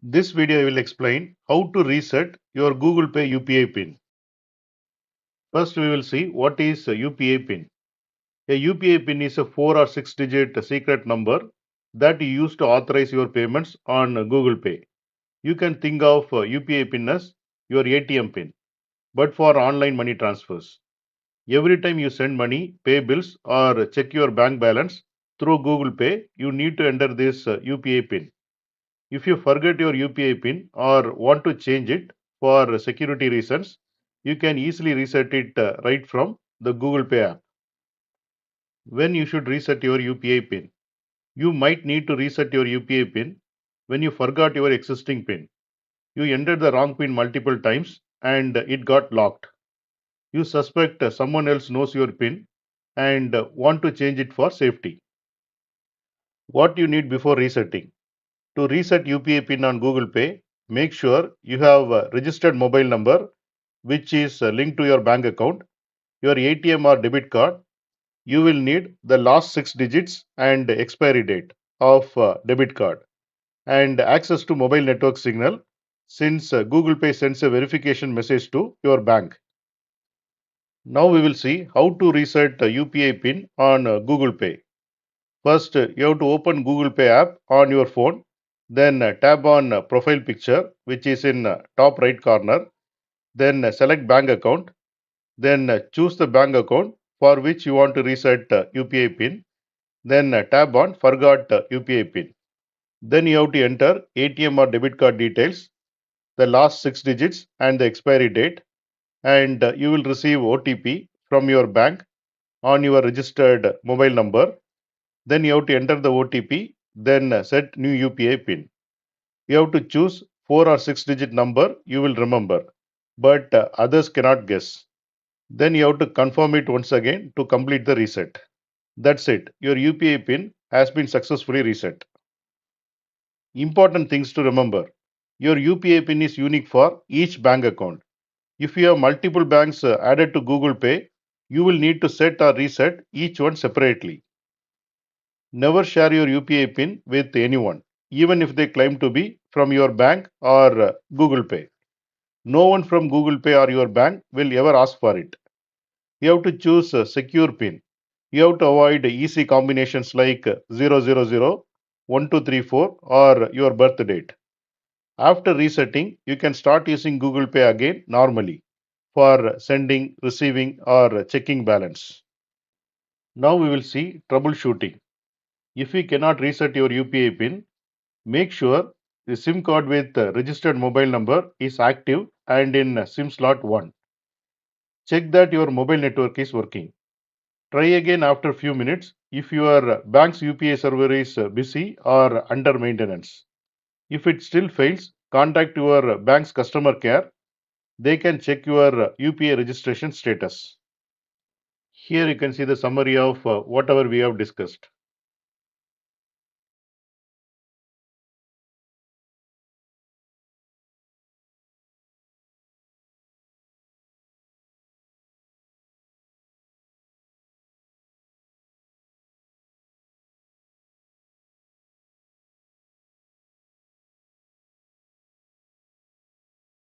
This video will explain how to reset your Google Pay UPI PIN. First, we will see what is a UPI PIN. A UPI PIN is a 4 or 6 digit secret number that you use to authorize your payments on Google Pay. You can think of UPI PIN as your ATM PIN, but for online money transfers. Every time you send money, pay bills, or check your bank balance through Google Pay, you need to enter this UPI PIN. If you forget your UPI PIN or want to change it for security reasons, you can easily reset it right from the Google Pay app. When you should reset your UPI PIN? You might need to reset your UPI PIN when you forgot your existing PIN. You entered the wrong PIN multiple times and it got locked. You suspect someone else knows your PIN and want to change it for safety. What you need before resetting? To reset UPI PIN on Google Pay, make sure you have a registered mobile number which is linked to your bank account, your ATM or debit card. You will need the last 6 digits and expiry date of debit card and access to mobile network signal since Google Pay sends a verification message to your bank. Now we will see how to reset UPI PIN on Google Pay. First, you have to open Google Pay app on your phone, then tap on profile picture which is in top right corner, then select bank account, then choose the bank account for which you want to reset UPI PIN, then tap on forgot UPI PIN. Then you have to enter ATM or debit card details, the last 6 digits and the expiry date, and you will receive OTP from your bank on your registered mobile number. Then you have to enter the OTP, then set new UPI PIN. You have to choose 4 or 6 digit number you will remember, but others cannot guess. Then you have to confirm it once again to complete the reset. That's it. Your UPI PIN has been successfully reset. Important things to remember. Your UPI PIN is unique for each bank account. If you have multiple banks added to Google Pay, you will need to set or reset each one separately. Never share your UPI PIN with anyone, even if they claim to be from your bank or Google Pay. No one from Google Pay or your bank will ever ask for it. You have to choose a secure PIN. You have to avoid easy combinations like 000, 1234 or your birth date. After resetting, you can start using Google Pay again normally for sending, receiving, or checking balance. Now we will see troubleshooting. If you cannot reset your UPI PIN, make sure the SIM card with registered mobile number is active and in SIM slot 1. Check that your mobile network is working. Try again after few minutes if your bank's UPI server is busy or under maintenance. If it still fails, contact your bank's customer care. They can check your UPI registration status. Here you can see the summary of whatever we have discussed.